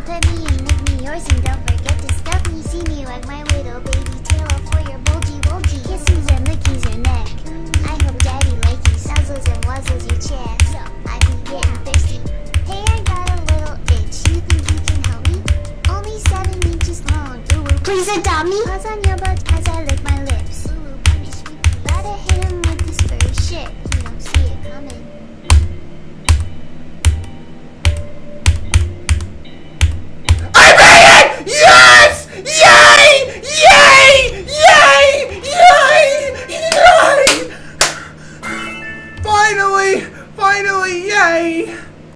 pet me and lick me yours, and don't forget to stuff me. See me like my little baby tail for your bulgy bulgy. Kisses and lickies your neck. I hope daddy likes you. Suzzles and wuzzles your chest. I be getting thirsty. Hey, I got a little itch. You think you can help me? Only 7 inches long. Ooh, please adopt me. Paws on your butt as I lick my lips. Ooh, punish me. Gotta hit him with this furry shit. You don't see it coming. Yes! Yay! Yay! Yay! Yay! Yay! Finally! Finally! Yay!